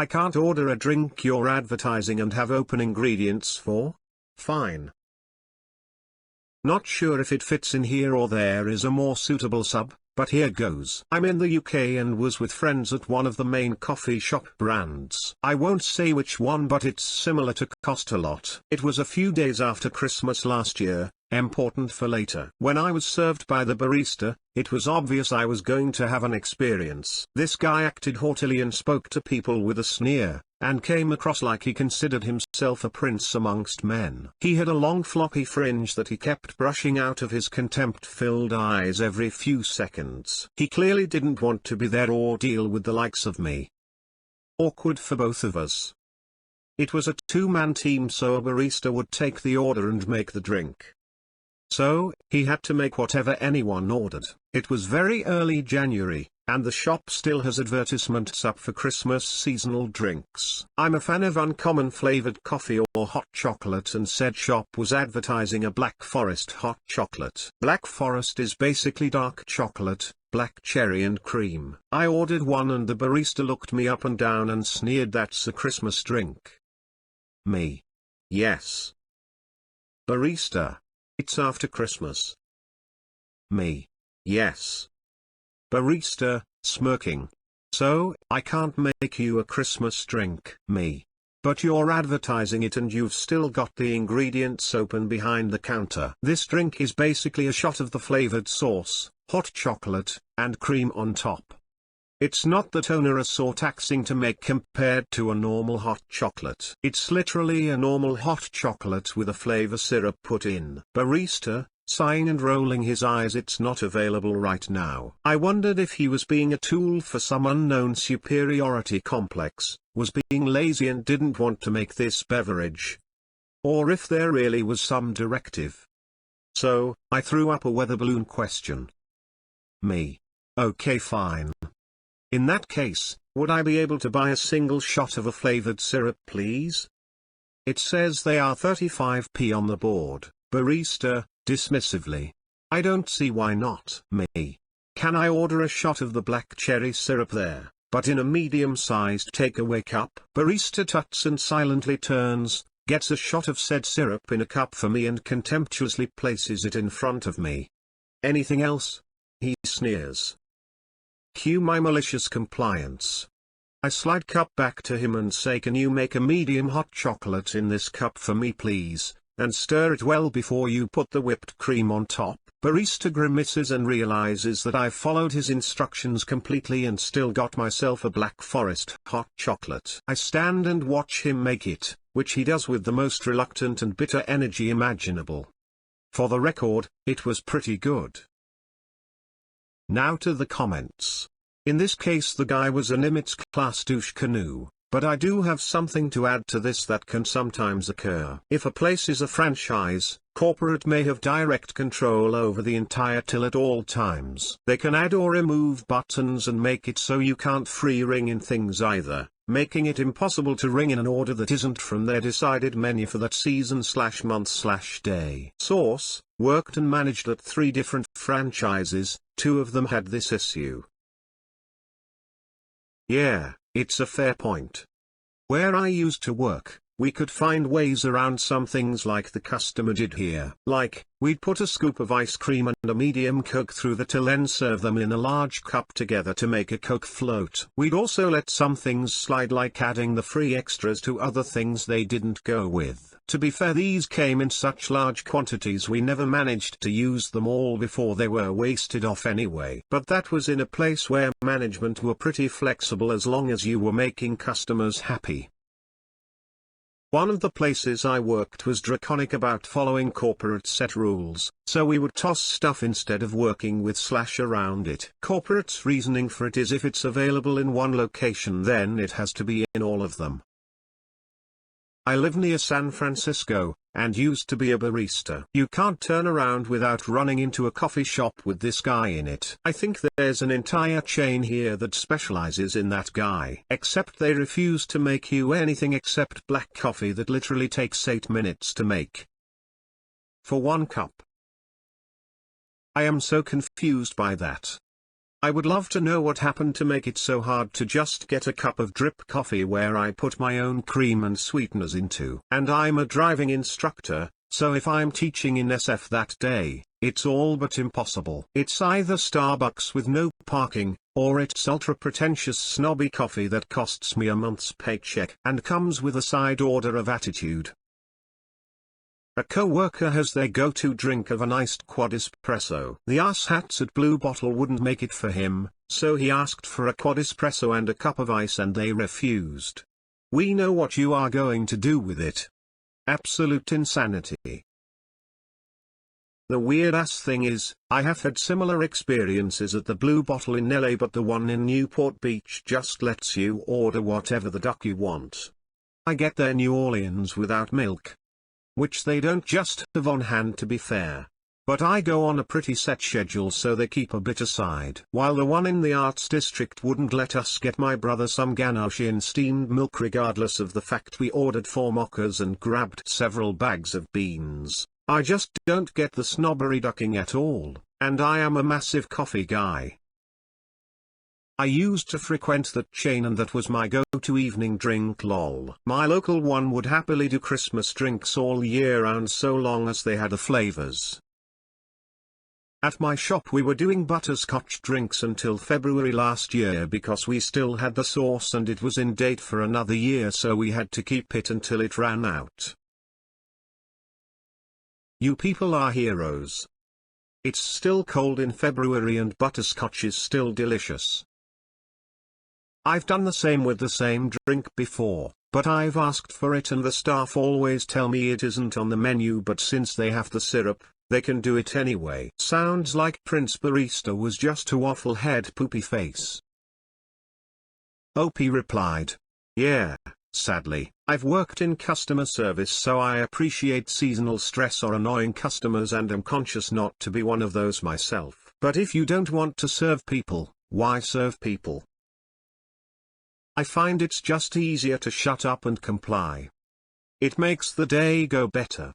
I can't order a drink you're advertising and have open ingredients for? Fine. Not sure if it fits in here or there is a more suitable sub, but here goes. I'm in the UK and was with friends at one of the main coffee shop brands. I won't say which one, but it's similar to Cost a Lot. It was a few days after Christmas last year, important for later. When I was served by the barista, it was obvious I was going to have an experience. This guy acted haughtily and spoke to people with a sneer, and came across like he considered himself a prince amongst men. He had a long floppy fringe that he kept brushing out of his contempt-filled eyes every few seconds. He clearly didn't want to be there or deal with the likes of me. Awkward for both of us. It was a two-man team, so a barista would take the order and make the drink. So, he had to make whatever anyone ordered. It was very early January, and the shop still has advertisements up for Christmas seasonal drinks. I'm a fan of uncommon flavored coffee or hot chocolate, and said shop was advertising a Black Forest hot chocolate. Black Forest is basically dark chocolate, black cherry and cream. I ordered one and the barista looked me up and down and sneered, "That's a Christmas drink." Me. Yes. Barista. It's after Christmas. Me. Yes. Barista, smirking. So, I can't make you a Christmas drink. Me. But you're advertising it and you've still got the ingredients open behind the counter. This drink is basically a shot of the flavored sauce, hot chocolate, and cream on top. It's not that onerous or taxing to make compared to a normal hot chocolate. It's literally a normal hot chocolate with a flavor syrup put in. Barista, sighing and rolling his eyes, "It's not available right now." I wondered if he was being a tool for some unknown superiority complex, was being lazy and didn't want to make this beverage. Or if there really was some directive. So, I threw up a weather balloon question. Me. Okay, fine. In that case, would I be able to buy a single shot of a flavored syrup, please? It says they are 35p on the board. Barista, dismissively. I don't see why not. Me. Can I order a shot of the black cherry syrup there, but in a medium-sized takeaway cup? Barista tuts and silently turns, gets a shot of said syrup in a cup for me and contemptuously places it in front of me. Anything else? He sneers. Cue my malicious compliance. I slide cup back to him and say, "Can you make a medium hot chocolate in this cup for me please, and stir it well before you put the whipped cream on top?" Barista grimaces and realizes that I've followed his instructions completely and still got myself a Black Forest hot chocolate. I stand and watch him make it, which he does with the most reluctant and bitter energy imaginable. For the record, it was pretty good. Now to the comments. In this case the guy was a Nimitz class douche canoe, but I do have something to add to this that can sometimes occur. If a place is a franchise, corporate may have direct control over the entire till at all times. They can add or remove buttons and make it so you can't free ring in things either, making it impossible to ring in an order that isn't from their decided menu for that season/month/day. Source, worked and managed at 3 different franchises, 2 of them had this issue. Yeah, it's a fair point. Where I used to work, we could find ways around some things like the customer did here. Like, we'd put a scoop of ice cream and a medium Coke through the till, then serve them in a large cup together to make a Coke float. We'd also let some things slide, like adding the free extras to other things they didn't go with. To be fair, these came in such large quantities we never managed to use them all before they were wasted off anyway. But that was in a place where management were pretty flexible as long as you were making customers happy. One of the places I worked was draconic about following corporate set rules, so we would toss stuff instead of working with/around it. Corporate's reasoning for it is if it's available in one location then it has to be in all of them. I live near San Francisco, and used to be a barista. You can't turn around without running into a coffee shop with this guy in it. I think there's an entire chain here that specializes in that guy. Except they refuse to make you anything except black coffee that literally takes 8 minutes to make. For 1 cup. I am so confused by that. I would love to know what happened to make it so hard to just get a cup of drip coffee where I put my own cream and sweeteners into. And I'm a driving instructor, so if I'm teaching in SF that day, it's all but impossible. It's either Starbucks with no parking, or it's ultra-pretentious snobby coffee that costs me a month's paycheck and comes with a side order of attitude. A co-worker has their go-to drink of an iced quad espresso. The asshats at Blue Bottle wouldn't make it for him, so he asked for a quad espresso and a cup of ice and they refused. We know what you are going to do with it. Absolute insanity. The weird-ass thing is, I have had similar experiences at the Blue Bottle in LA, but the one in Newport Beach just lets you order whatever the duck you want. I get their New Orleans without milk, which they don't just have on hand to be fair. But I go on a pretty set schedule, so they keep a bit aside. While the one in the Arts District wouldn't let us get my brother some ganache in steamed milk regardless of the fact we ordered 4 mochas and grabbed several bags of beans. I just don't get the snobbery ducking at all, and I am a massive coffee guy. I used to frequent that chain and that was my go-to evening drink lol. My local one would happily do Christmas drinks all year round so long as they had the flavors. At my shop we were doing butterscotch drinks until February last year because we still had the sauce and it was in date for another year, so we had to keep it until it ran out. You people are heroes. It's still cold in February and butterscotch is still delicious. I've done the same with the same drink before, but I've asked for it and the staff always tell me it isn't on the menu, but since they have the syrup, they can do it anyway. Sounds like Prince Barista was just a waffle head poopy face. OP replied. Yeah, sadly, I've worked in customer service, so I appreciate seasonal stress or annoying customers and am conscious not to be one of those myself. But if you don't want to serve people, why serve people? I find it's just easier to shut up and comply. It makes the day go better.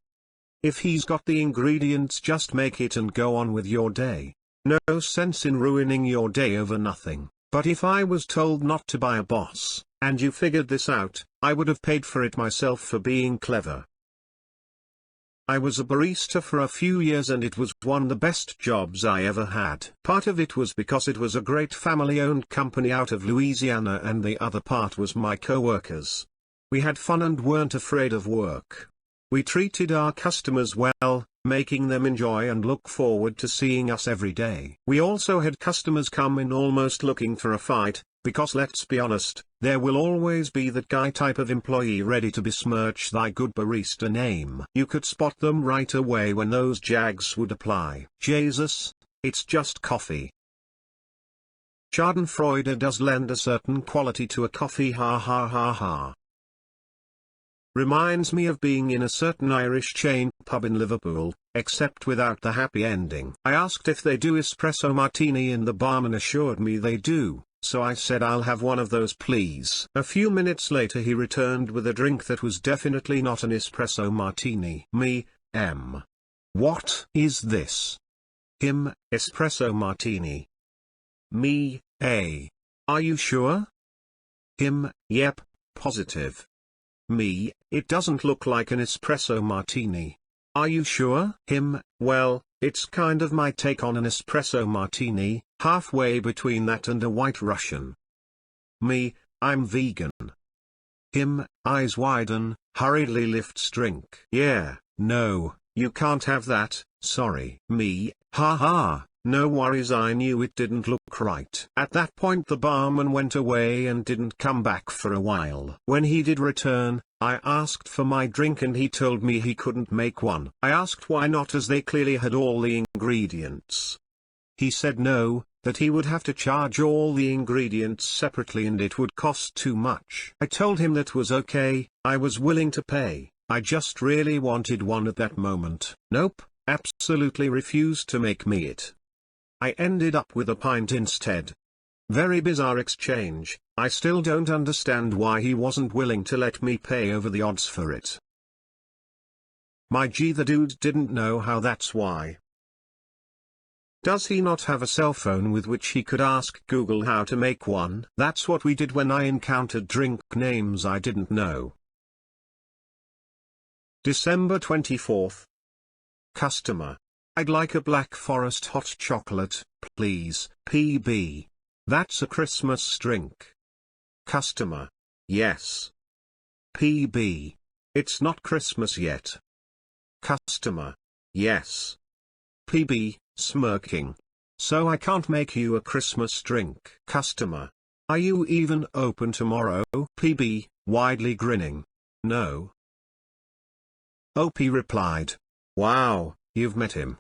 If he's got the ingredients, just make it and go on with your day. No sense in ruining your day over nothing. But if I was told not to buy a boss, and you figured this out, I would have paid for it myself for being clever. I was a barista for a few years and it was one of the best jobs I ever had. Part of it was because it was a great family-owned company out of Louisiana, and the other part was my co-workers. We had fun and weren't afraid of work. We treated our customers well, making them enjoy and look forward to seeing us every day. We also had customers come in almost looking for a fight, because let's be honest, there will always be that guy type of employee ready to besmirch thy good barista name. You could spot them right away when those jags would apply. Jesus, it's just coffee. Schadenfreude does lend a certain quality to a coffee, ha ha ha ha. Reminds me of being in a certain Irish chain pub in Liverpool, except without the happy ending. I asked if they do espresso martini and the barman assured me they do, so I said I'll have one of those please. A few minutes later he returned with a drink that was definitely not an espresso martini. Me, what is this? Him, espresso martini. Me, are you sure? Him, yep, positive. Me, it doesn't look like an espresso martini. Are you sure? Him, well, it's kind of my take on an espresso martini, halfway between that and a White Russian. Me, I'm vegan. Him, eyes widen, hurriedly lifts drink. Yeah, no, you can't have that, sorry. Me, ha, no worries, I knew it didn't look right. At that point the barman went away and didn't come back for a while. When he did return, I asked for my drink and he told me he couldn't make one. I asked why not, as they clearly had all the ingredients. He said no, that he would have to charge all the ingredients separately and it would cost too much. I told him that was okay, I was willing to pay, I just really wanted one at that moment. Nope, absolutely refused to make me it. I ended up with a pint instead. Very bizarre exchange. I still don't understand why he wasn't willing to let me pay over the odds for it. My G, the dude didn't know how, that's why. Does he not have a cell phone with which he could ask Google how to make one? That's what we did when I encountered drink names I didn't know. December 24th. Customer. I'd like a Black Forest hot chocolate, please. PB. That's a Christmas drink. Customer. Yes. PB. It's not Christmas yet. Customer. Yes. PB, smirking. So I can't make you a Christmas drink. Customer. Are you even open tomorrow? PB, widely grinning. No. OP replied. Wow, you've met him.